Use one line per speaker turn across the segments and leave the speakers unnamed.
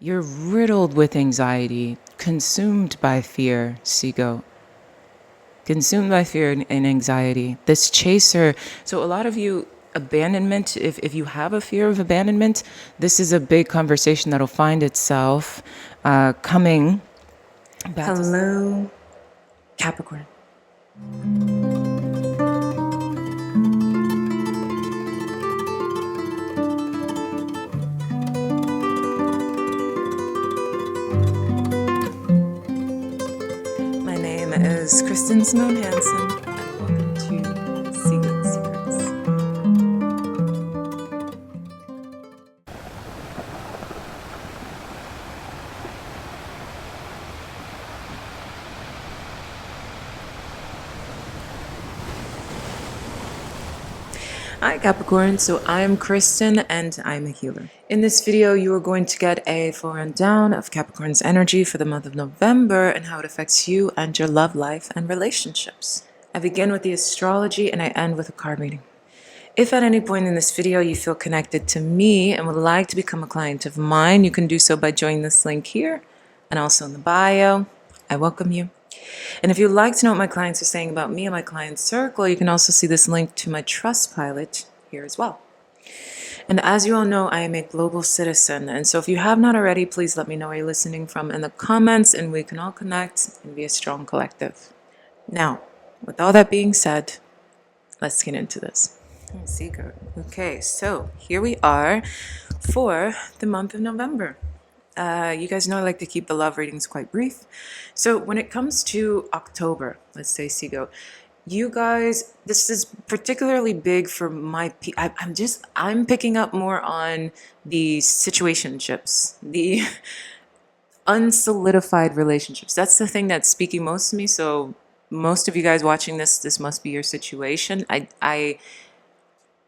You're riddled with anxiety, consumed by fear, SeaGoat. Consumed by fear and anxiety. This chaser. So, a lot of you, abandonment, if you have a fear of abandonment, this is a big conversation that'll find itself coming back.
Hello, Capricorn. My name is Kristen Simone Hansen, and welcome to SeaGoat Secrets. Hi Capricorn, so I'm Kristen and I'm a healer. In this video, you are going to get a full rundown of Capricorn's energy for the month of November and how it affects you and your love life and relationships. I begin with the astrology and I end with a card reading. If at any point in this video you feel connected to me and would like to become a client of mine, you can do so by joining this link here and also in the bio. I welcome you. And if you'd like to know what my clients are saying about me and my client circle, you can also see this link to my Trustpilot here as well. And as you all know, I am a global citizen. And so if you have not already, please let me know where you're listening from in the comments and we can all connect and be a strong collective. Now, with all that being said, let's get into this. SeaGoat. Okay, so here we are for the month of November. You guys know I like to keep the love readings quite brief. So when it comes to October, let's say SeaGoat, you guys, this is particularly big for I'm picking up more on the situationships, the unsolidified relationships. That's the thing that's speaking most to me. So most of you guys watching this must be your situation. I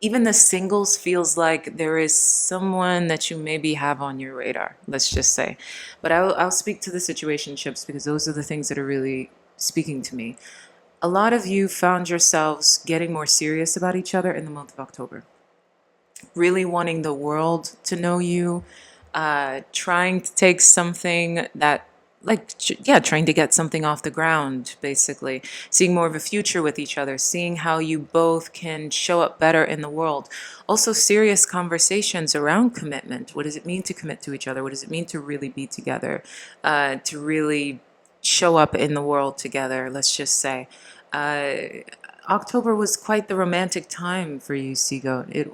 even the singles feels like there is someone that you maybe have on your radar, let's just say. But I'll speak to the situationships because those are the things that are really speaking to me. A lot of you found yourselves getting more serious about each other in the month of October. Really wanting the world to know you, trying to take something that trying to get something off the ground, basically. Seeing more of a future with each other, seeing how you both can show up better in the world. Also, serious conversations around commitment. What does it mean to commit to each other? What does it mean to really be together? To really show up in the world together, let's just say. October was quite the romantic time for you, SeaGoat. It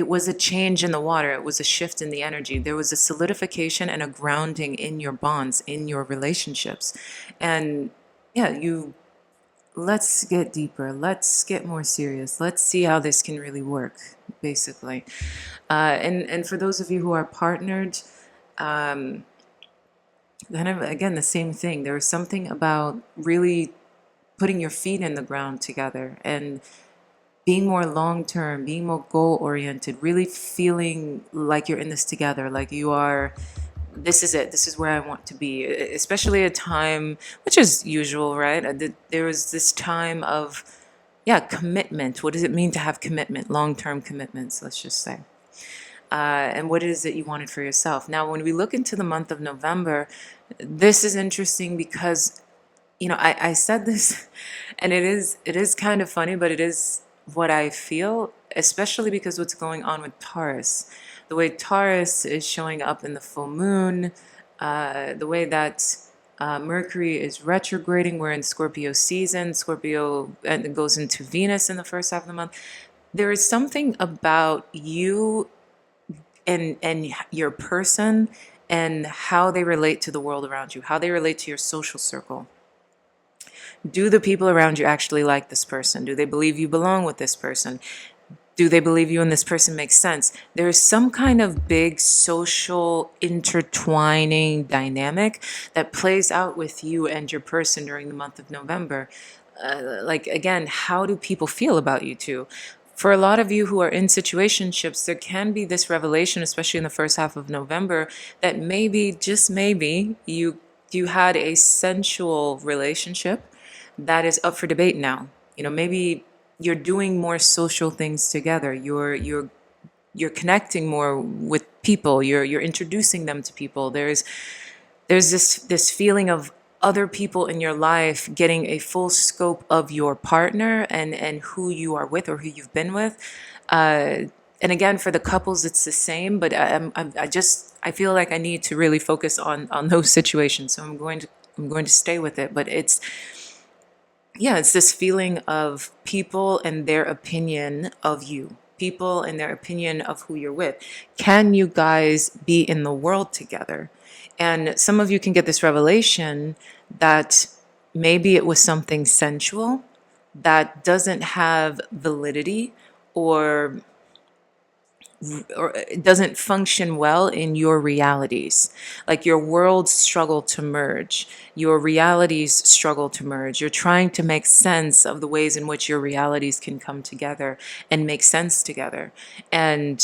was a change in the water. It was a shift in the energy. There was a solidification and a grounding in your bonds, in your relationships. And yeah, let's get deeper. Let's get more serious. Let's see how this can really work, basically. And for those of you who are partnered, kind of, again, the same thing. There was something about really putting your feet in the ground together and being more long-term, being more goal-oriented, really feeling like you're in this together, like you are, this is it, this is where I want to be, especially a time, which is usual, right? There was this time of, commitment. What does it mean to have commitment, long-term commitments, let's just say? And what is it you wanted for yourself? Now, when we look into the month of November, this is interesting because, I said this, and it is kind of funny, but it is what I feel, especially because what's going on with Taurus. The way Taurus is showing up in the full moon, the way that Mercury is retrograding, we're in Scorpio season, Scorpio and it goes into Venus in the first half of the month. There is something about you and your person and how they relate to the world around you, how they relate to your social circle. Do the people around you actually like this person? Do they believe you belong with this person? Do they believe you and this person makes sense? There is some kind of big social intertwining dynamic that plays out with you and your person during the month of November. Again, how do people feel about you two? For a lot of you who are in situationships, there can be this revelation, especially in the first half of November, that maybe, just maybe, you had a sensual relationship that is up for debate now. Maybe you're doing more social things together. You're connecting more with people. You're introducing them to people. There's this feeling of other people in your life getting a full scope of your partner and who you are with or who you've been with. And again, for the couples, it's the same. But I feel like I need to really focus on those situations. So I'm going to stay with it. But it's this feeling of people and their opinion of you, people and their opinion of who you're with. Can you guys be in the world together? And some of you can get this revelation that maybe it was something sensual that doesn't have validity, or it doesn't function well in your realities. Like your worlds struggle to merge, your realities struggle to merge. You're trying to make sense of the ways in which your realities can come together and make sense together. And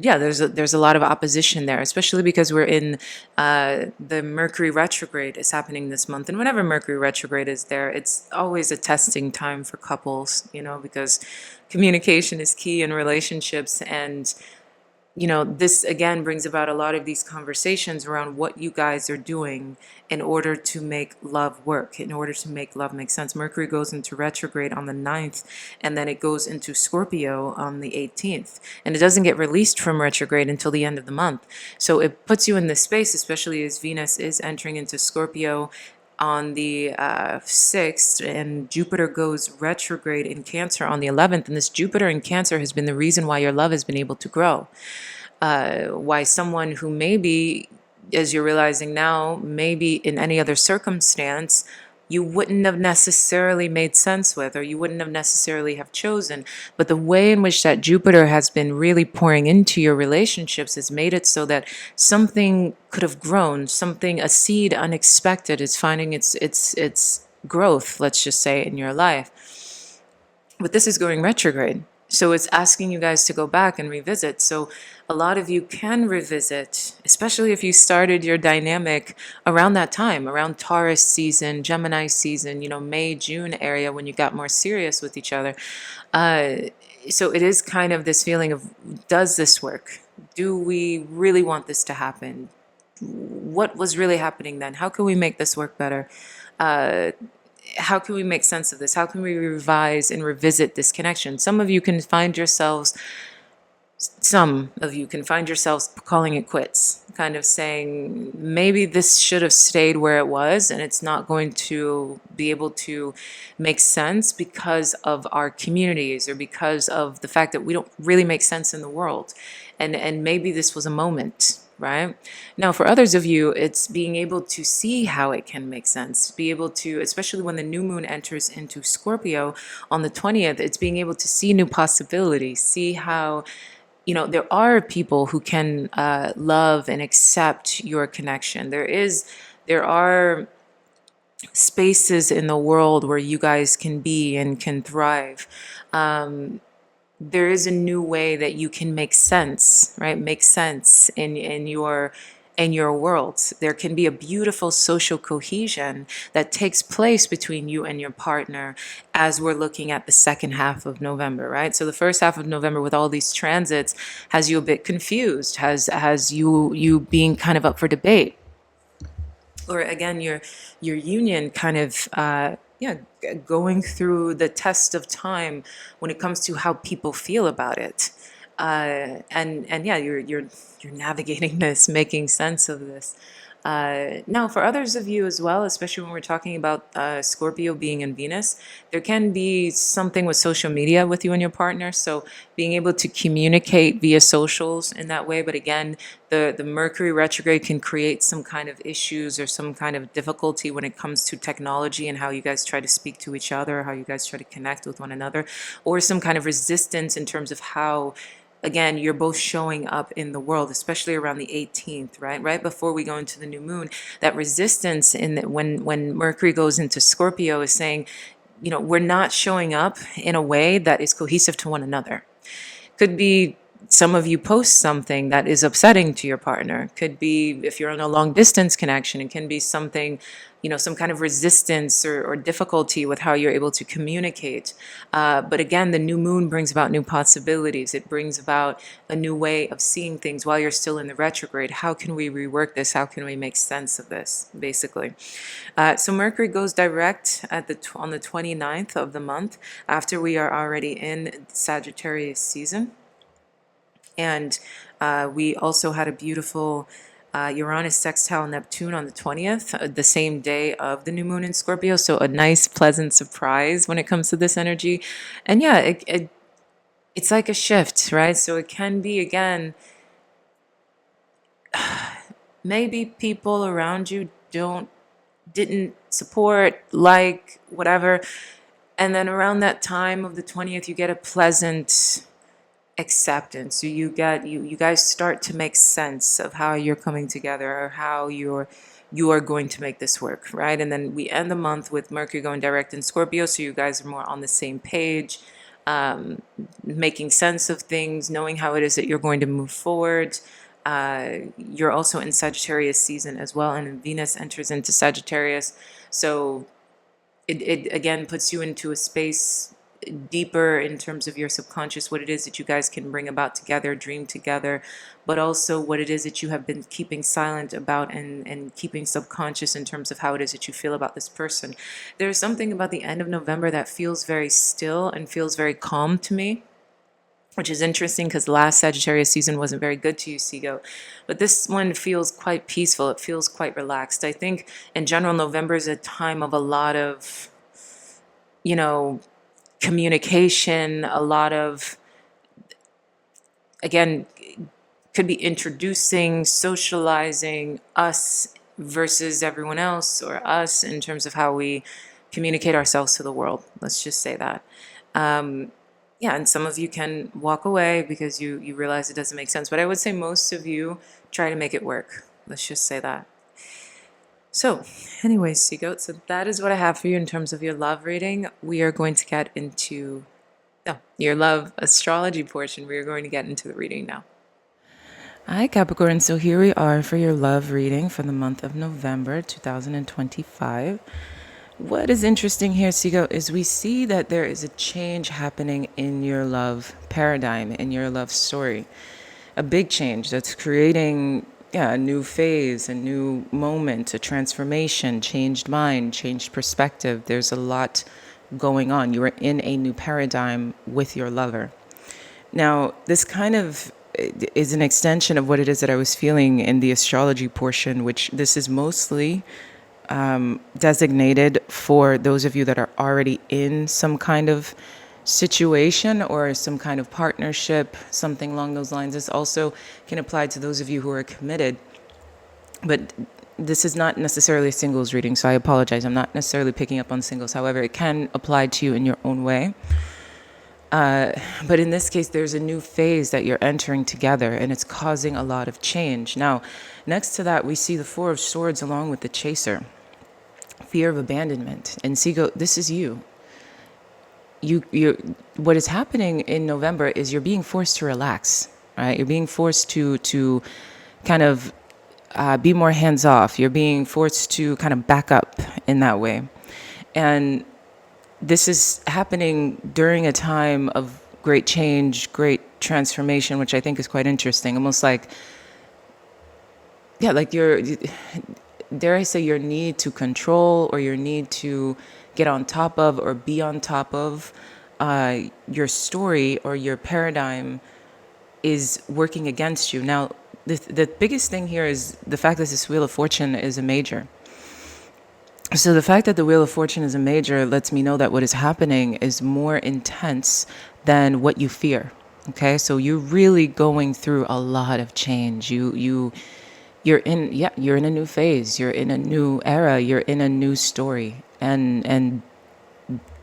yeah, there's a lot of opposition there, especially because we're in the Mercury retrograde is happening this month. And whenever Mercury retrograde is there, it's always a testing time for couples, because communication is key in relationships. And this again brings about a lot of these conversations around what you guys are doing in order to make love work, in order to make love make sense. Mercury goes into retrograde on the 9th, and then it goes into Scorpio on the 18th. And it doesn't get released from retrograde until the end of the month. So it puts you in this space, especially as Venus is entering into Scorpio on the 6th, and Jupiter goes retrograde in Cancer on the 11th. And this Jupiter in Cancer has been the reason why your love has been able to grow. Why someone who maybe, as you're realizing now, maybe in any other circumstance, you wouldn't have necessarily made sense with, or you wouldn't have necessarily have chosen. But the way in which that Jupiter has been really pouring into your relationships has made it so that something could have grown, a seed unexpected is finding its growth, let's just say, in your life. But this is going retrograde. So it's asking you guys to go back and revisit. So a lot of you can revisit, especially if you started your dynamic around that time, around Taurus season, Gemini season, May, June area, when you got more serious with each other. So it is kind of this feeling of, does this work? Do we really want this to happen? What was really happening then? How can we make this work better? How can we make sense of this? How can we revise and revisit this connection? Some of you can find yourselves calling it quits, kind of saying, maybe this should have stayed where it was, and it's not going to be able to make sense because of our communities, or because of the fact that we don't really make sense in the world. And maybe this was a moment, right? Now, for others of you, it's being able to see how it can make sense, be able to, especially when the new moon enters into Scorpio on the 20th, it's being able to see new possibilities, see how, there are people who can love and accept your connection. There are spaces in the world where you guys can be and can thrive. There is a new way that you can make sense, right? Make sense in your world. There can be a beautiful social cohesion that takes place between you and your partner as we're looking at the second half of November, right? So the first half of November with all these transits has you a bit confused, has you being kind of up for debate. Or again, your union kind of going through the test of time when it comes to how people feel about it, and yeah, you're navigating this, making sense of this. Now, for others of you as well, especially when we're talking about Scorpio being in Venus, there can be something with social media with you and your partner. So being able to communicate via socials in that way. But again, the Mercury retrograde can create some kind of issues or some kind of difficulty when it comes to technology and how you guys try to speak to each other, how you guys try to connect with one another, or some kind of resistance in terms of how, again, you're both showing up in the world, especially around the 18th, right? Right before we go into the new moon, that resistance when Mercury goes into Scorpio is saying, we're not showing up in a way that is cohesive to one another. Could be some of you post something that is upsetting to your partner. Could be, if you're in a long distance connection, it can be something, some kind of resistance or difficulty with how you're able to communicate. But again, the new moon brings about new possibilities. It brings about a new way of seeing things while you're still in the retrograde. How can we rework this? How can we make sense of this, basically? So Mercury goes direct on the 29th of the month, after we are already in Sagittarius season. And we also had a beautiful Uranus sextile Neptune on the 20th, the same day of the new moon in Scorpio. So a nice, pleasant surprise when it comes to this energy. And yeah, it's like a shift, right? So it can be, again, maybe people around you didn't support, like, whatever. And then around that time of the 20th, you get a pleasant acceptance. So you guys start to make sense of how you're coming together, or how you are going to make this work, right? And then we end the month with Mercury going direct in Scorpio, so you guys are more on the same page, making sense of things, knowing how it is that you're going to move forward. You're also in Sagittarius season as well, and Venus enters into Sagittarius, so it again puts you into a space deeper in terms of your subconscious, what it is that you guys can bring about together, dream together, but also what it is that you have been keeping silent about, and keeping subconscious in terms of how it is that you feel about this person. There's something about the end of November that feels very still and feels very calm to me, which is interesting because the last Sagittarius season wasn't very good to you, SeaGoat. But this one feels quite peaceful. It feels quite relaxed. I think in general, November is a time of a lot of, communication, a lot of, again, could be introducing, socializing us versus everyone else, or us in terms of how we communicate ourselves to the world. Let's just say that. Yeah, and some of you can walk away because you realize it doesn't make sense. But I would say most of you try to make it work. Let's just say that. So, anyways, SeaGoat, so that is what I have for you in terms of your love reading. We are going to get into your love astrology portion. We are going to get into the reading now.
Hi, Capricorn. So here we are for your love reading for the month of November 2025. What is interesting here, SeaGoat, is we see that there is a change happening in your love paradigm, in your love story. A big change that's creating a new phase, a new moment, a transformation, changed mind, changed perspective. There's a lot going on. You are in a new paradigm with your lover. Now, this kind of is an extension of what it is that I was feeling in the astrology portion, which this is mostly designated for those of you that are already in some kind of situation or some kind of partnership, something along those lines. This also can apply to those of you who are committed. But this is not necessarily a singles reading, so I apologize. I'm not necessarily picking up on singles. However, it can apply to you in your own way. But in this case, there's a new phase that you're entering together, and it's causing a lot of change. Now, next to that, we see the Four of Swords along with the Chaser. Fear of abandonment. And SeaGoat, this is you. What is happening in November is you're being forced to relax, right? You're being forced to kind of be more hands off. You're being forced to kind of back up in that way. And this is happening during a time of great change, great transformation, which I think is quite interesting. Almost like, like dare I say, your need to control, or your need to get on top of or be on top of your story or your paradigm is working against you. Now, the biggest thing here is the fact that this Wheel of Fortune is a major. So the fact that the Wheel of Fortune is a major lets me know that what is happening is more intense than what you fear. Okay, so you're really going through a lot of change. You're in a new phase. You're in a new era. You're in a new story, and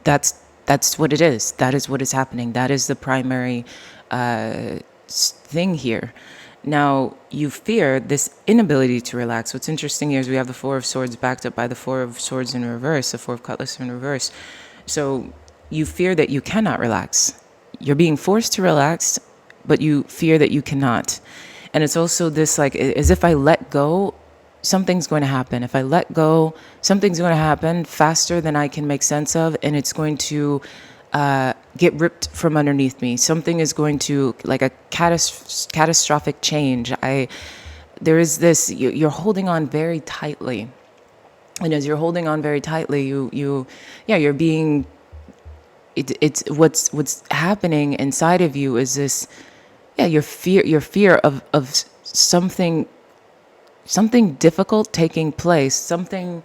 that's what it is. That is what is happening. That is the primary thing here. Now, you fear this inability to relax. What's interesting here is we have the Four of Swords backed up by the Four of Swords in reverse, the Four of Cutlass in reverse. So you fear that you cannot relax. You're being forced to relax but you fear that you cannot. And it's also this like, as if I let go, something's going to happen. If I let go, something's going to happen faster than I can make sense of, and it's going to get ripped from underneath me. Something is going to, like a catastrophic change. There is this, you're holding on very tightly. And as you're holding on very tightly, you're being, it's what's happening inside of you is this, your fear of something difficult taking place, something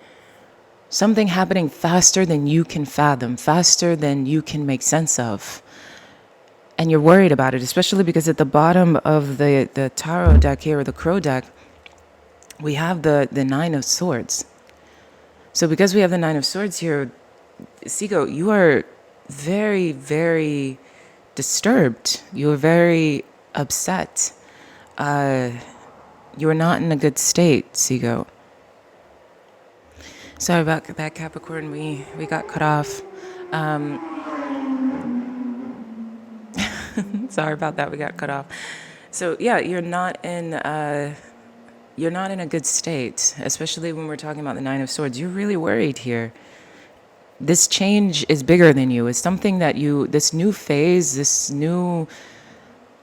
happening faster than you can fathom, faster than you can make sense of. And you're worried about it, especially because at the bottom of the tarot deck here, or the crow deck, we have the Nine of Swords. So because we have the Nine of Swords here, SeaGoat, you are very, very disturbed. You're very upset. You're not in a good state, SeaGoat. Sorry about that, Capricorn. We got cut off. Sorry about that. We got cut off. So yeah, you're not in a good state, especially when we're talking about the Nine of Swords. You're really worried here. This change is bigger than you. It's something that this new phase, this new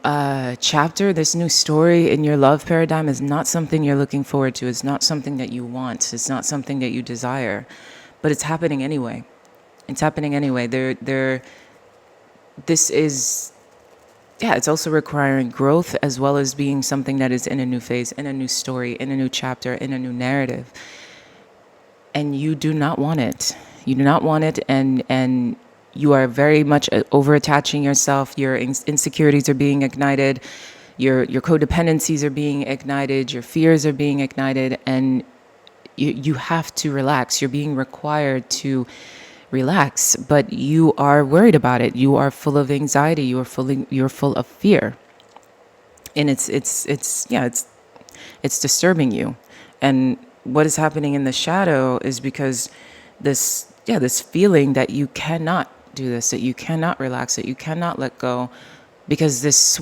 chapter, this new story in your love paradigm is not something you're looking forward to. It's not something that you want. It's not something that you desire, but it's happening anyway. It's happening anyway. This is, it's also requiring growth as well as being something that is in a new phase, in a new story, in a new chapter, in a new narrative. And you do not want it. You do not want it, and you are very much over-attaching yourself. Your insecurities are being ignited. Your codependencies are being ignited. Your fears are being ignited, and you have to relax. You're being required to relax, but you are worried about it. You are full of anxiety. You're full of fear, and it's disturbing you. And what is happening in the shadow is because this feeling that you cannot do this, that you cannot relax, that you cannot let go, because this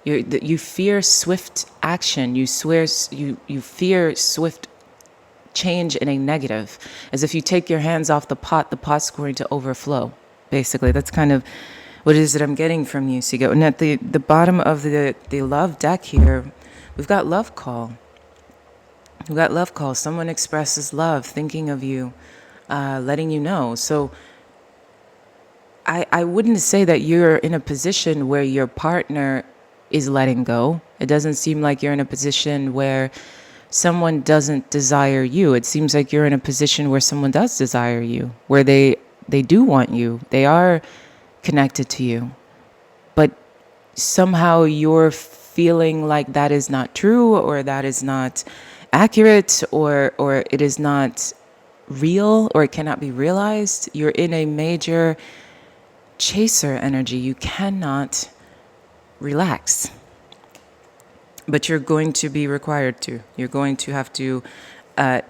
you fear swift action. You fear swift change in a negative, as if you take your hands off the pot's going to overflow. Basically, that's kind of what it is that I'm getting from you, SeaGoat. And at the bottom of the love deck here, we've got love call. We've got love call. Someone expresses love, thinking of you, letting you know. So I wouldn't say that you're in a position where your partner is letting go. It doesn't seem like you're in a position where someone doesn't desire you. It seems like you're in a position where someone does desire you, where they do want you. They are connected to you. But somehow you're feeling like that is not true, or that is not accurate, or it is not real, or it cannot be realized. You're in a major chaser energy. You cannot relax. But you're going to be required to. You're going to have to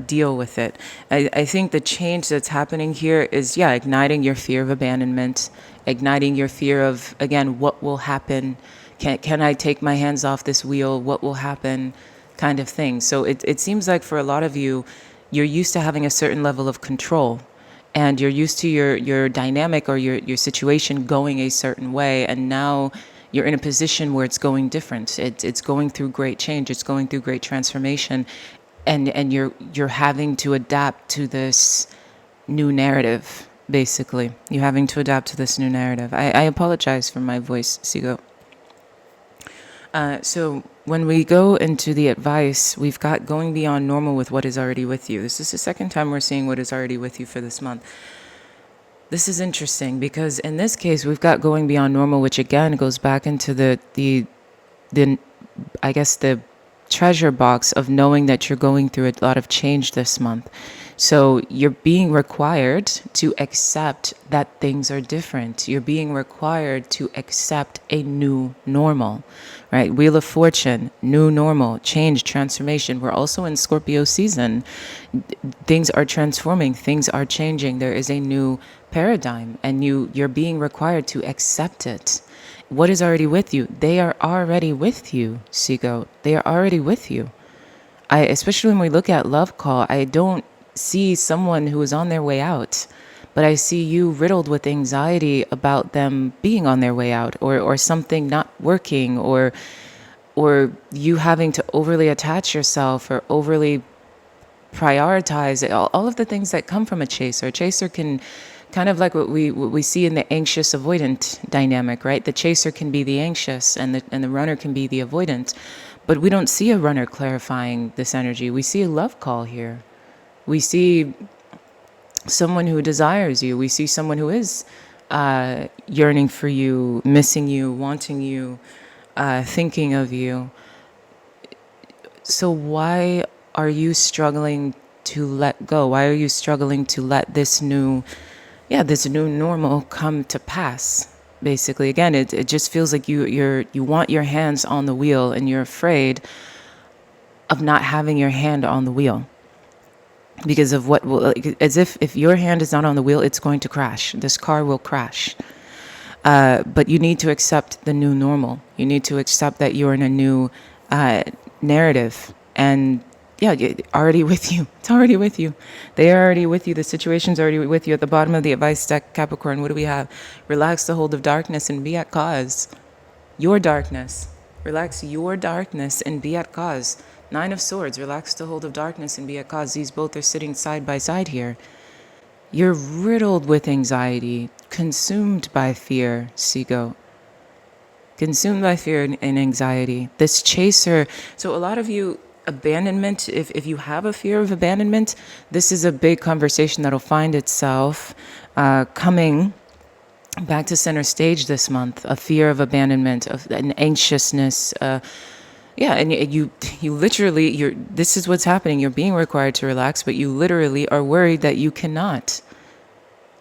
deal with it. I think the change that's happening here is, igniting your fear of abandonment, igniting your fear of, again, what will happen? Can I take my hands off this wheel? What will happen? Kind of thing. So it seems like for a lot of you, you're used to having a certain level of control, and you're used to your dynamic or your situation going a certain way, and now you're in a position where it's going different. It's going through great change. It's going through great transformation, and you're having to adapt to this new narrative. Basically, you're having to adapt to this new narrative. I apologize for my voice, SeaGoat. So when we go into the advice, we've got going beyond normal with what is already with you. This is the second time we're seeing what is already with you for this month. This is interesting because in this case, we've got going beyond normal, which again goes back into the I guess the treasure box of knowing that you're going through a lot of change this month. So you're being required to accept that things are different. You're being required to accept a new normal, right? Wheel of Fortune, new normal, change, transformation. We're also in Scorpio season. Things are transforming, things are changing. There is a new paradigm, and you're being required to accept it. What is already with you? They are already with you, SeaGoat. They are already with you. Especially when we look at love call, I don't see someone who is on their way out, but I see you riddled with anxiety about them being on their way out, or something not working, or you having to overly attach yourself or overly prioritize all of the things that come from a chaser. A chaser can kind of like what we see in the anxious avoidant dynamic, right? The chaser can be the anxious, and the runner can be the avoidant. But we don't see a runner clarifying this energy. We see a love call here. We see someone who desires you. We see someone who is yearning for you, missing you, wanting you, thinking of you. So why are you struggling to let go? Why are you struggling to let this new normal come to pass? Basically, again, it just feels like you want your hands on the wheel, and you're afraid of not having your hand on the wheel because of what will, like, as if your hand is not on the wheel, it's going to crash. This car will crash. But you need to accept the new normal. You need to accept that you're in a new narrative, and yeah, already with you. It's already with you. They are already with you. The situation's already with you. At the bottom of the advice deck, Capricorn, what do we have? Relax the hold of darkness and be at cause. Your darkness. Relax your darkness and be at cause. Nine of Swords. Relax the hold of darkness and be at cause. These both are sitting side by side here. You're riddled with anxiety, consumed by fear, SeaGoat. Consumed by fear and anxiety. This chaser. So a lot of you, abandonment, if you have a fear of abandonment, this is a big conversation that'll find itself coming back to center stage this month. A fear of abandonment, of an anxiousness. And you literally, this is what's happening. You're being required to relax, but you literally are worried that you cannot.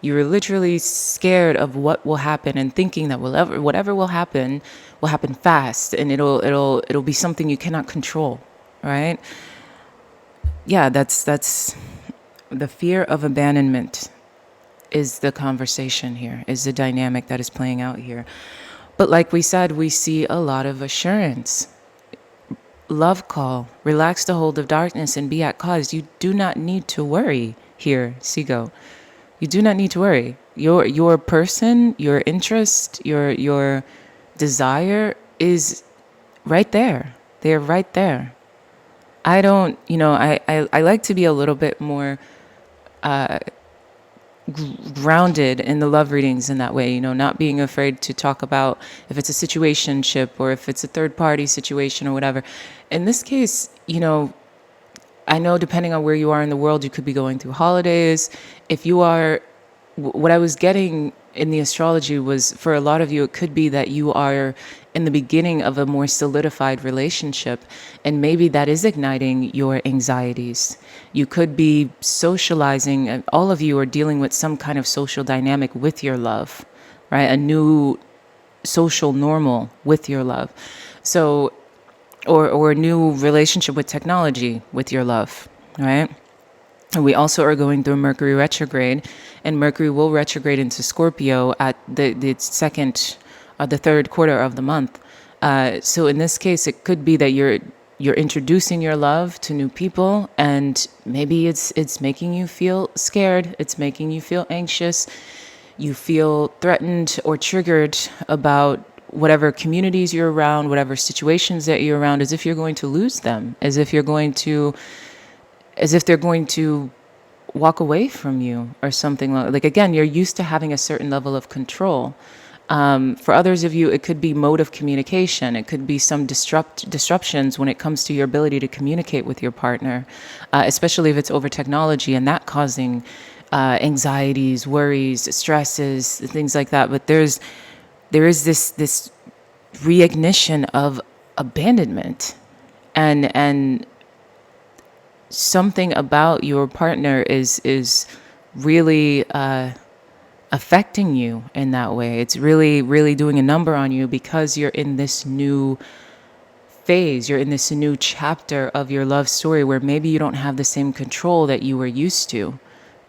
You're literally scared of what will happen, and thinking that whatever will happen fast, and it'll be something you cannot control, right? Yeah, that's the fear of abandonment is the conversation here, is the dynamic that is playing out here. But like we said, we see a lot of assurance. Love call, relax the hold of darkness and be at cause. You do not need to worry here, SeaGoat. You do not need to worry. Your person, your interest, your desire is right there. They're right there. I don't, I like to be a little bit more grounded in the love readings in that way, not being afraid to talk about if it's a situationship or if it's a third party situation or whatever. In this case, I know depending on where you are in the world, you could be going through holidays. If you are, what I was getting in the astrology was, for a lot of you, it could be that you are in the beginning of a more solidified relationship, and maybe that is igniting your anxieties. You could be socializing, and all of you are dealing with some kind of social dynamic with your love, right? A new social normal with your love. So, or a new relationship with technology with your love, right? And we also are going through Mercury retrograde, and Mercury will retrograde into Scorpio at the third quarter of the month. So in this case, it could be that you're introducing your love to new people, and maybe it's making you feel scared. It's making you feel anxious. You feel threatened or triggered about whatever communities you're around, whatever situations that you're around, as if you're going to lose them, as if they're going to walk away from you or something like again, you're used to having a certain level of control. For others of you, it could be mode of communication. It could be some disruptions when it comes to your ability to communicate with your partner, especially if it's over technology, and that causing anxieties, worries, stresses, things like that. But there is this reignition of abandonment, and something about your partner is really affecting you in that way. It's really, really doing a number on you because you're in this new phase. You're in this new chapter of your love story where maybe you don't have the same control that you were used to.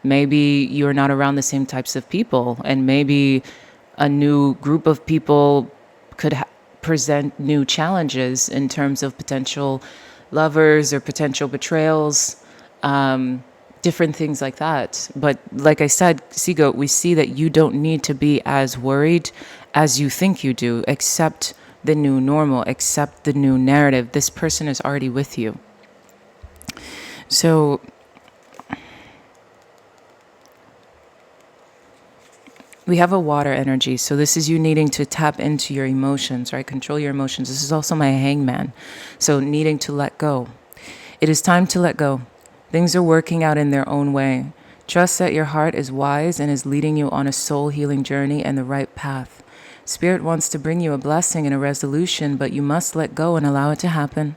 Maybe you're not around the same types of people, and maybe a new group of people could present new challenges in terms of potential lovers or potential betrayals, different things like that. But like I said, SeaGoat, we see that you don't need to be as worried as you think you do. Accept the new normal, accept the new narrative. This person is already with you. So we have a water energy. So this is you needing to tap into your emotions, right? Control your emotions. This is also my hangman. So needing to let go. It is time to let go. Things are working out in their own way. Trust that your heart is wise and is leading you on a soul healing journey and the right path. Spirit wants to bring you a blessing and a resolution, but you must let go and allow it to happen.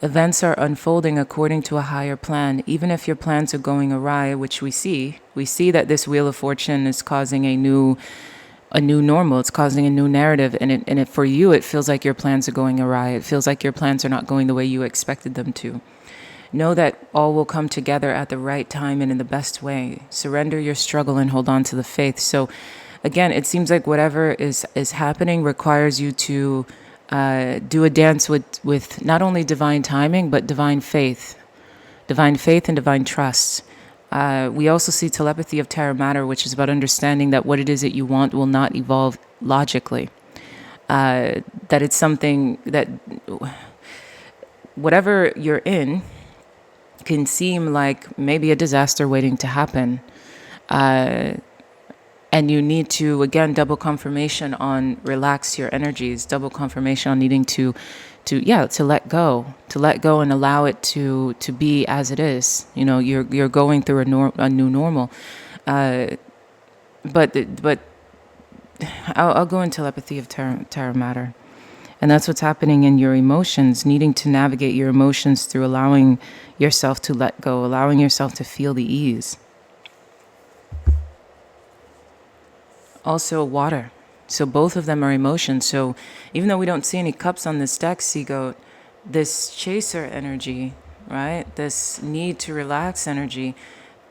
Events are unfolding according to a higher plan, even if your plans are going awry, which we see. We see that this Wheel of Fortune is causing a new normal. It's causing a new narrative, and for you, it feels like your plans are going awry. It feels like your plans are not going the way you expected them to. Know that all will come together at the right time and in the best way. Surrender your struggle and hold on to the faith. So, again, it seems like whatever is happening requires you to do a dance with not only divine timing, but divine faith and divine trust. We also see telepathy of Terra Matter, which is about understanding that what it is that you want will not evolve logically. That it's something that whatever you're in can seem like maybe a disaster waiting to happen. And you need to, again, double confirmation on relax your energies, double confirmation on needing to let go and allow it to be as it is. You know, you're going through a new normal. But I'll go into telepathy of Terra Matter. And that's what's happening in your emotions, needing to navigate your emotions through allowing yourself to let go, allowing yourself to feel the ease. Also water. So both of them are emotions. So even though we don't see any cups on this deck, SeaGoat, this chaser energy, right? This need to relax energy,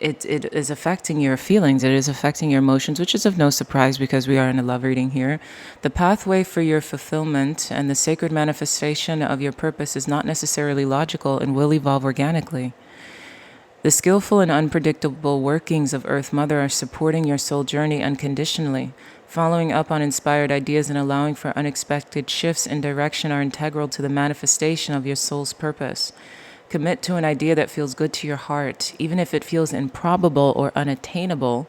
it is affecting your feelings. It is affecting your emotions, which is of no surprise because we are in a love reading here. The pathway for your fulfillment and the sacred manifestation of your purpose is not necessarily logical and will evolve organically. The skillful and unpredictable workings of Earth Mother are supporting your soul journey unconditionally. Following up on inspired ideas and allowing for unexpected shifts in direction are integral to the manifestation of your soul's purpose. Commit to an idea that feels good to your heart. Even if it feels improbable or unattainable,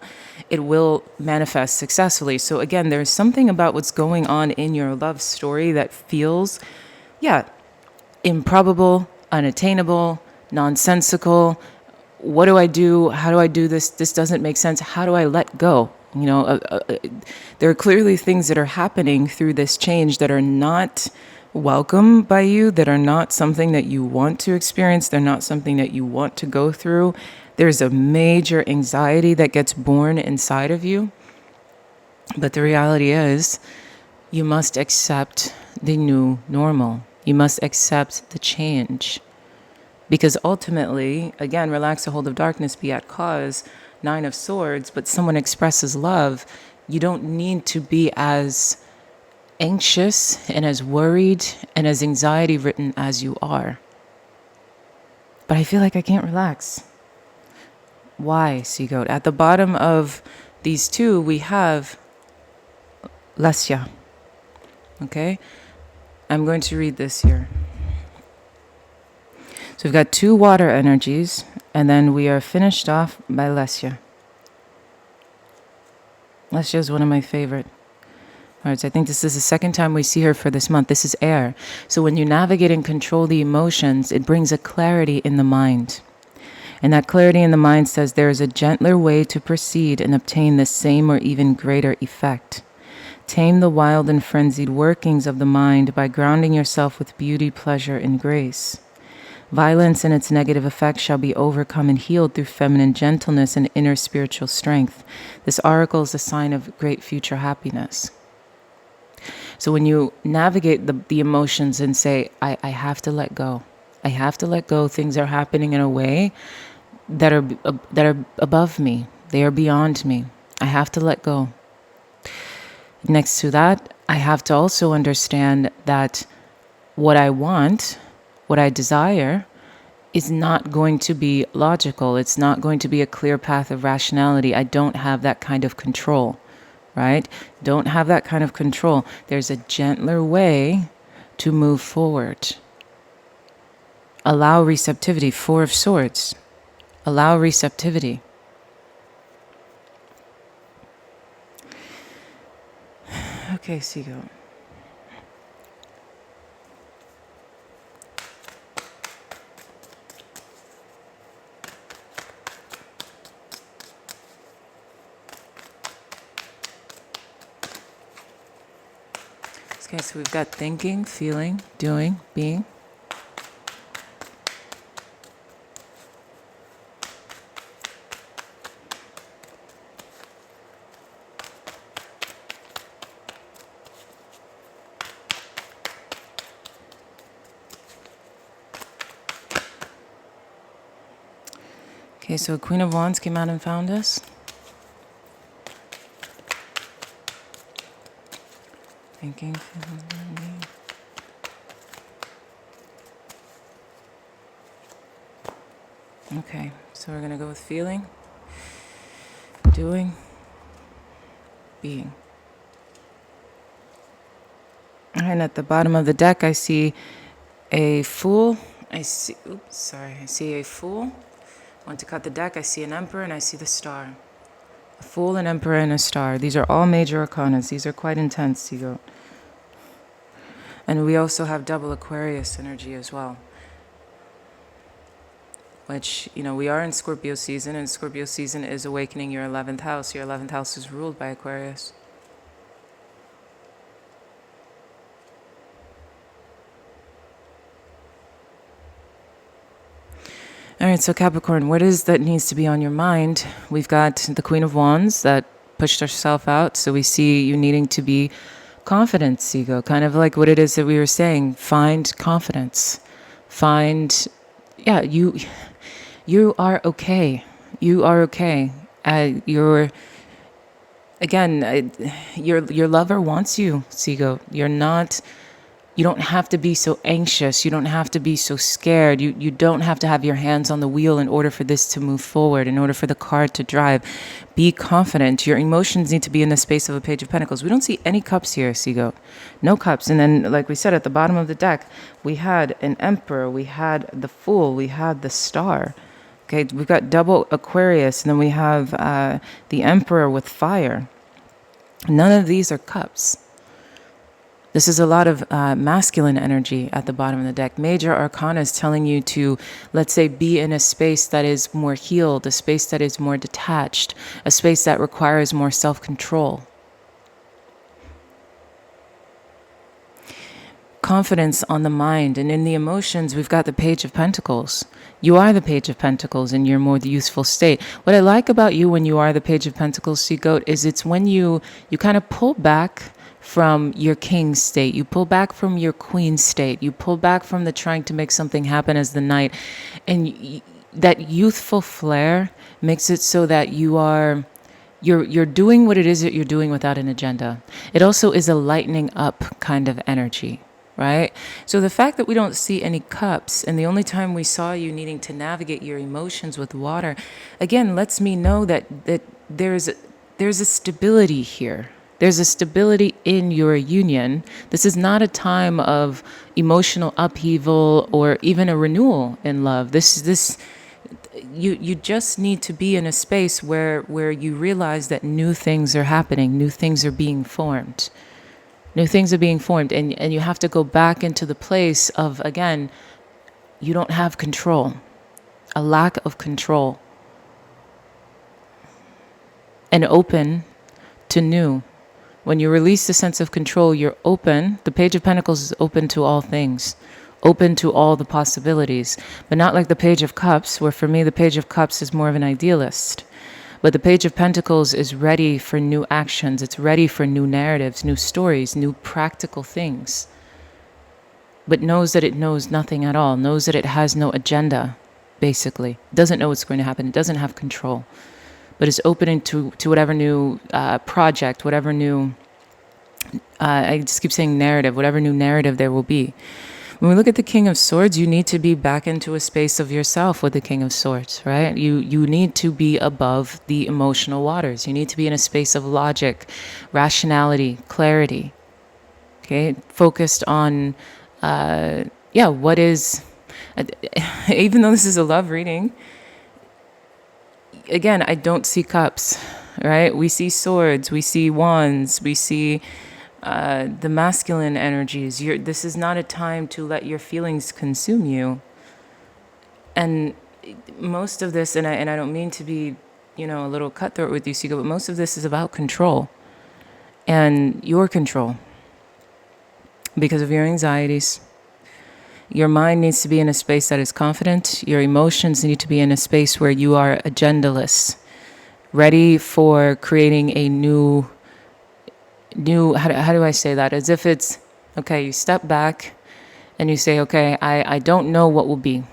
it will manifest successfully. So again, there's something about what's going on in your love story that feels, improbable, unattainable, nonsensical. What do I do? How do I do this? This doesn't make sense. How do I let go? You know, there are clearly things that are happening through this change that are not welcome by you, that are not something that you want to experience. They're not something that you want to go through. There's a major anxiety that gets born inside of you. But the reality is, you must accept the new normal. You must accept the change. Because ultimately, again, relax the hold of darkness, be at cause, 9 of Swords, but someone expresses love, you don't need to be as anxious and as worried and as anxiety ridden as you are. But I feel like I can't relax. Why, SeaGoat? At the bottom of these two, we have Lesya. Okay? I'm going to read this here. So we've got 2 water energies, and then we are finished off by Lesya. Lesya is one of my favorite cards. I think this is the second time we see her for this month. This is air. So when you navigate and control the emotions, it brings a clarity in the mind. And that clarity in the mind says there is a gentler way to proceed and obtain the same or even greater effect. Tame the wild and frenzied workings of the mind by grounding yourself with beauty, pleasure, and grace. Violence and its negative effects shall be overcome and healed through feminine gentleness and inner spiritual strength. This oracle is a sign of great future happiness. So when you navigate the emotions and say, I have to let go. I have to let go. Things are happening in a way that are above me. They are beyond me. I have to let go. Next to that, I have to also understand that what I want, what I desire, is not going to be logical. It's not going to be a clear path of rationality. I don't have that kind of control, right? Don't have that kind of control. There's a gentler way to move forward. Allow receptivity. Four of Swords. Allow receptivity. Okay, SeaGoat. Okay, so we've got thinking, feeling, doing, being. Okay, so Queen of Wands came out and found us. Thinking, feeling, being. Okay, so we're going to go with feeling, doing, being. And at the bottom of the deck, I see a Fool. I see a Fool. I want to cut the deck. I see an Emperor and I see the Star. A Fool, an Emperor, and a Star. These are all major arcanas. These are quite intense, SeaGoat. And we also have double Aquarius energy as well. Which, we are in Scorpio season, and Scorpio season is awakening your 11th house. Your 11th house is ruled by Aquarius. All right, so Capricorn, what is that needs to be on your mind? We've got the Queen of Wands that pushed herself out. So we see you needing to be confident, SeaGoat. Kind of like what it is that we were saying. Find confidence. You are okay. You are okay. Your lover wants you, SeaGoat. You don't have to be so anxious. You don't have to be so scared. You don't have to have your hands on the wheel in order for this to move forward, in order for the car to drive. Be confident. Your emotions need to be in the space of a Page of Pentacles. We don't see any cups here, SeaGoat. No cups. And then, like we said, at the bottom of the deck, we had an Emperor, we had the Fool, we had the Star. Okay, we've got double Aquarius, and then we have the Emperor with fire. None of these are cups. This is a lot of masculine energy at the bottom of the deck. Major Arcana is telling you to, let's say, be in a space that is more healed, a space that is more detached, a space that requires more self-control. Confidence on the mind, and in the emotions, we've got the Page of Pentacles. You are the Page of Pentacles in your more youthful state. What I like about you when you are the Page of Pentacles, SeaGoat, is it's when you kind of pull back from your king state. You pull back from your queen state. You pull back from the trying to make something happen as the knight. And that youthful flair makes it so that you're doing what it is that you're doing without an agenda. It also is a lightening up kind of energy, right? So the fact that we don't see any cups, and the only time we saw you needing to navigate your emotions with water, again, lets me know that there's a stability here. There's a stability in your union. This is not a time of emotional upheaval or even a renewal in love. You just need to be in a space where you realize that new things are happening, new things are being formed. New things are being formed, and you have to go back into the place of, again, you don't have control, a lack of control, and open to new. When you release the sense of control, you're open. The Page of Pentacles is open to all things. open to all the possibilities, but not like the Page of Cups, where for me the Page of Cups is more of an idealist. But the Page of Pentacles is ready for new actions. It's ready for new narratives, new stories, new practical things. But knows that it knows nothing at all, knows that it has no agenda, basically. It doesn't know what's going to happen. It doesn't have control. But is open to whatever new project, whatever new, I just keep saying narrative, whatever new narrative there will be. When we look at the King of Swords, you need to be back into a space of yourself with the King of Swords, right? You need to be above the emotional waters. You need to be in a space of logic, rationality, clarity, okay? Focused on, what is, even though this is a love reading, again, I don't see cups, right? We see swords, we see wands, we see the masculine energies. This is not a time to let your feelings consume you. And most of this, and I don't mean to be, a little cutthroat with you, SeaGoat, but most of this is about control and your control because of your anxieties. Your mind needs to be in a space that is confident. Your emotions need to be in a space where you are agendaless, ready for creating a new, how do I say that? As if it's, okay, you step back and you say, okay, I don't know what will be.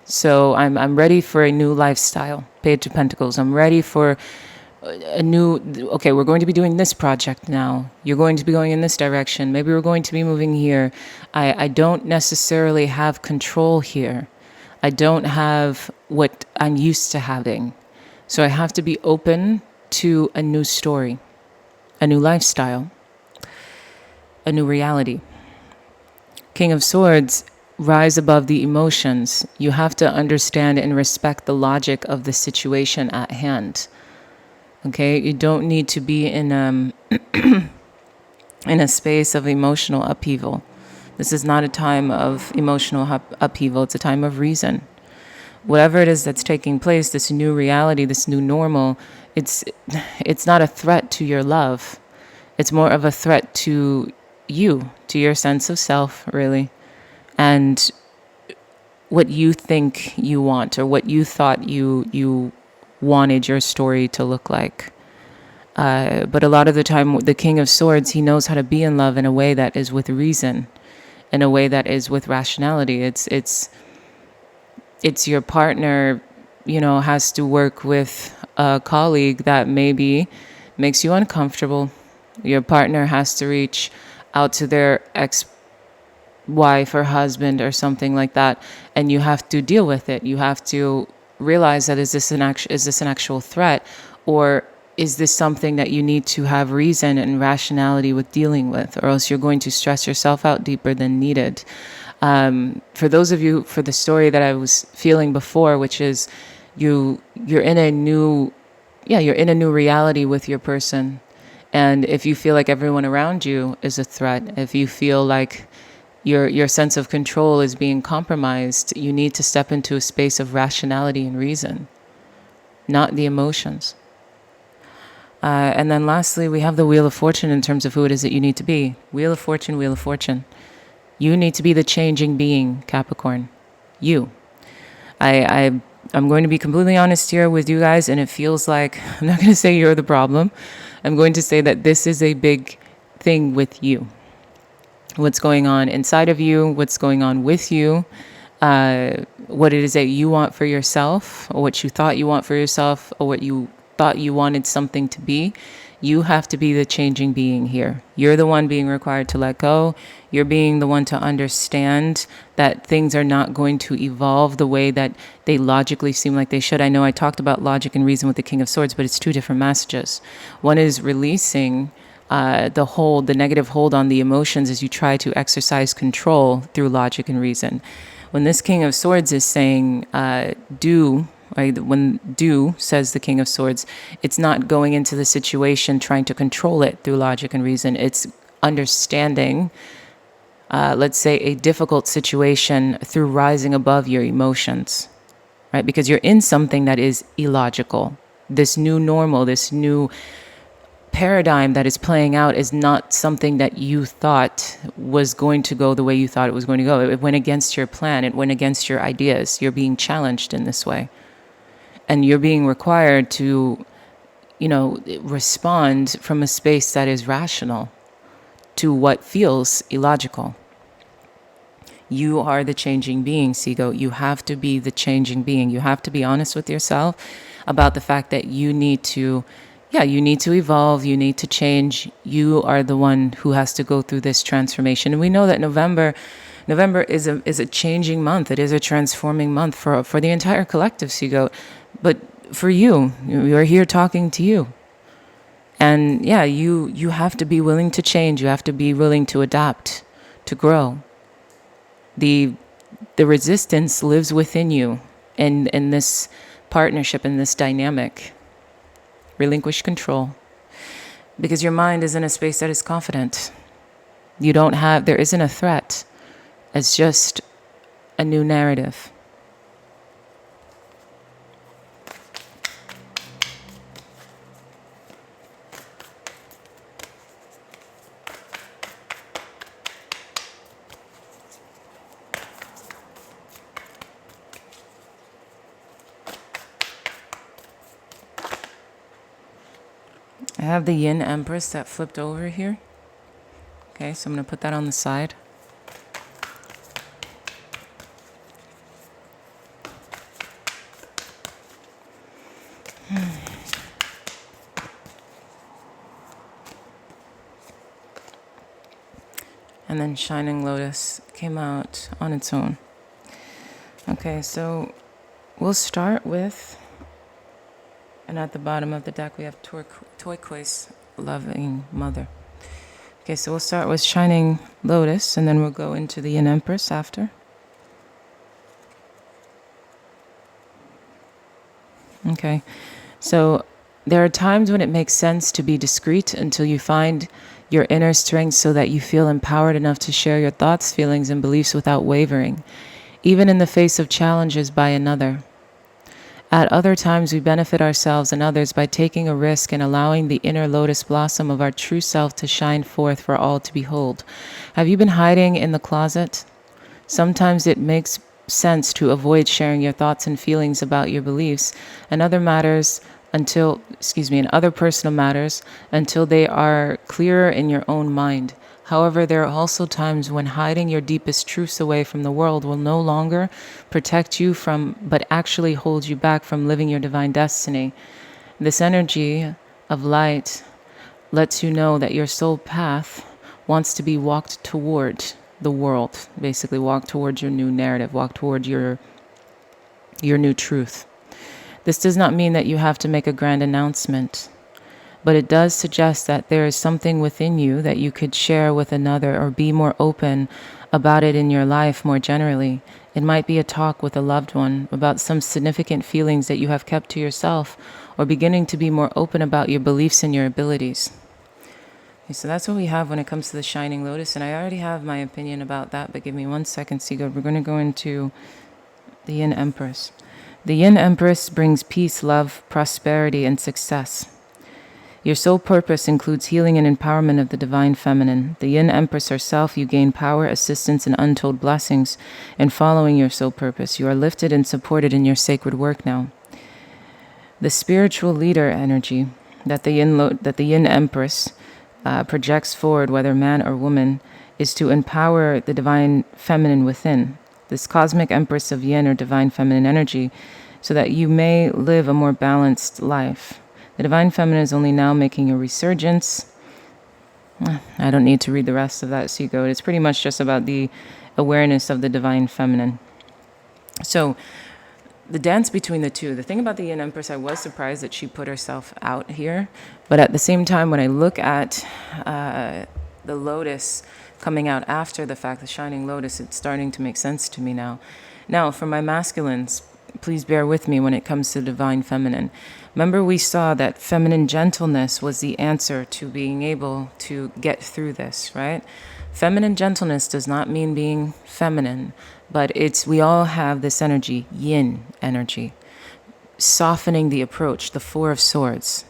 So I'm ready for a new lifestyle, Page of Pentacles. I'm ready for a new, okay, we're going to be doing this project now. You're going to be going in this direction. Maybe we're going to be moving here. I don't necessarily have control here. I don't have what I'm used to having. So I have to be open to a new story, a new lifestyle, a new reality. King of Swords, rise above the emotions. You have to understand and respect the logic of the situation at hand. Okay, you don't need to be in in a space of emotional upheaval. This is not a time of emotional upheaval. It's a time of reason. Whatever it is that's taking place, this new reality, this new normal, it's not a threat to your love. It's more of a threat to you, to your sense of self, really, and what you think you want or what you thought you wanted your story to look like. But a lot of the time, the King of Swords, he knows how to be in love in a way that is with reason, in a way that is with rationality. It's your partner, has to work with a colleague that maybe makes you uncomfortable. Your partner has to reach out to their ex-wife or husband or something like that, and you have to deal with it. You have to realize that is this an actual threat, or is this something that you need to have reason and rationality with dealing with, or else you're going to stress yourself out deeper than needed. For those of you, for the story that I was feeling before, which is you're in a new reality with your person. And if you feel like everyone around you is a threat, if you feel like your sense of control is being compromised, you need to step into a space of rationality and reason, not the emotions. And then lastly, we have the Wheel of Fortune in terms of who it is that you need to be. Wheel of Fortune, Wheel of Fortune. You need to be the changing being, Capricorn. You. I'm going to be completely honest here with you guys, and it feels like, I'm not going to say you're the problem. I'm going to say that this is a big thing with you. What's going on inside of you, what's going on with you, what it is that you want for yourself, or what you thought you want for yourself, or what you thought you wanted something to be. You have to be the changing being here. You're the one being required to let go. You're being the one to understand that things are not going to evolve the way that they logically seem like they should. I know I talked about logic and reason with the King of Swords, but it's two different messages. One is releasing the negative hold on the emotions as you try to exercise control through logic and reason. When this King of Swords is saying, do, right? When do, says the King of Swords, it's not going into the situation trying to control it through logic and reason. It's understanding, let's say, a difficult situation through rising above your emotions, right? Because you're in something that is illogical. This new normal, this new paradigm that is playing out is not something that you thought was going to go the way you thought it was going to go. It went against your plan. It went against your ideas. You're being challenged in this way. And you're being required to, respond from a space that is rational to what feels illogical. You are the changing being, SeaGoat. You have to be the changing being. You have to be honest with yourself about the fact that you need to evolve, you need to change. You are the one who has to go through this transformation. And we know that November is a changing month. It is a transforming month for the entire collective, SeaGoat. But for you, we are here talking to you. And you have to be willing to change. You have to be willing to adapt, to grow. The resistance lives within you in this partnership, in this dynamic. Relinquish control. Because your mind is in a space that is confident. There isn't a threat. It's just a new narrative. I have the Yin Empress that flipped over here. Okay, so I'm going to put that on the side. And then Shining Lotus came out on its own. Okay, so we'll start with, and at the bottom of the deck we have Turquoise Loving Mother. Okay, so we'll start with Shining Lotus, and then we'll go into the Yin Empress after. Okay, so there are times when it makes sense to be discreet until you find your inner strength so that you feel empowered enough to share your thoughts, feelings, and beliefs without wavering, even in the face of challenges by another. At other times, we benefit ourselves and others by taking a risk and allowing the inner lotus blossom of our true self to shine forth for all to behold. Have you been hiding in the closet? Sometimes it makes sense to avoid sharing your thoughts and feelings about your beliefs and other personal matters until they are clearer in your own mind. However, there are also times when hiding your deepest truths away from the world will no longer protect you but actually hold you back from living your divine destiny. This energy of light lets you know that your soul path wants to be walked toward the world. Basically, walk towards your new narrative, walk toward your new truth. This does not mean that you have to make a grand announcement, but it does suggest that there is something within you that you could share with another or be more open about it in your life more generally. It might be a talk with a loved one about some significant feelings that you have kept to yourself, or beginning to be more open about your beliefs and your abilities. Okay, so that's what we have when it comes to the Shining Lotus, and I already have my opinion about that, but give me 1 second, SeaGoat. We're going to go into the Yin Empress. The Yin Empress brings peace, love, prosperity, and success. Your sole purpose includes healing and empowerment of the divine feminine. The Yin Empress herself, you gain power, assistance, and untold blessings in following your sole purpose. You are lifted and supported in your sacred work now. The spiritual leader energy that the Yin Empress projects forward, whether man or woman, is to empower the divine feminine within. This cosmic Empress of Yin or divine feminine energy, so that you may live a more balanced life. The divine feminine is only now making a resurgence. I don't need to read the rest of that, SeaGoat. It's pretty much just about the awareness of the divine feminine. So the dance between the two. The thing about the Yin Empress, I was surprised that she put herself out here. But at the same time, when I look at the lotus coming out after the fact, the Shining Lotus, it's starting to make sense to me now. Now, for my masculines, please bear with me when it comes to divine feminine. Remember, we saw that feminine gentleness was the answer to being able to get through this, right? Feminine gentleness does not mean being feminine, but we all have this energy, yin energy, softening the approach, the Four of Swords.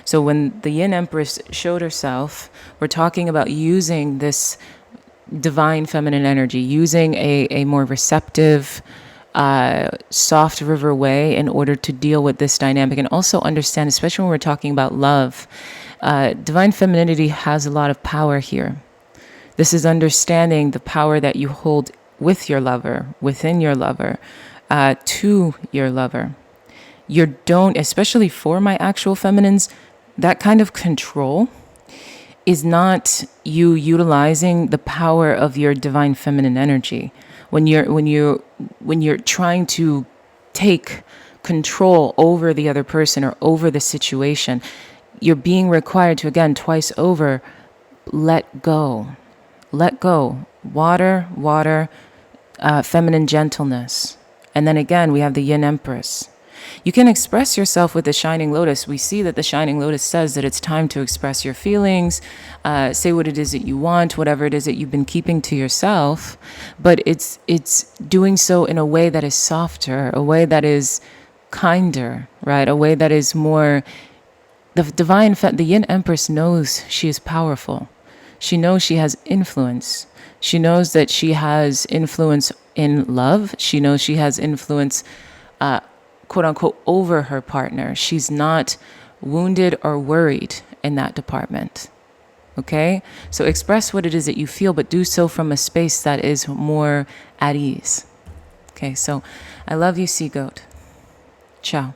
So when the Yin Empress showed herself, we're talking about using this divine feminine energy, using a more receptive, soft river way in order to deal with this dynamic. And also understand, especially when we're talking about love, divine femininity has a lot of power here. This is understanding the power that you hold with your lover, within your lover, to your lover. You don't, especially for my actual feminines, that kind of control is not you utilizing the power of your divine feminine energy. When you're trying to take control over the other person or over the situation, you're being required to, again, twice over, let go. Let go. Water, feminine gentleness. And then again, we have the Yin Empress. You can express yourself with the Shining Lotus. We see that the Shining Lotus says that it's time to express your feelings, say what it is that you want, whatever it is that you've been keeping to yourself. But it's doing so in a way that is softer, a way that is kinder, right? A way that is more. The Yin Empress knows she is powerful. She knows she has influence. She knows that she has influence in love. She knows she has influence, quote unquote, over her partner. She's not wounded or worried in that department. Okay? So express what it is that you feel, but do so from a space that is more at ease. Okay, so I love you, SeaGoat. Ciao.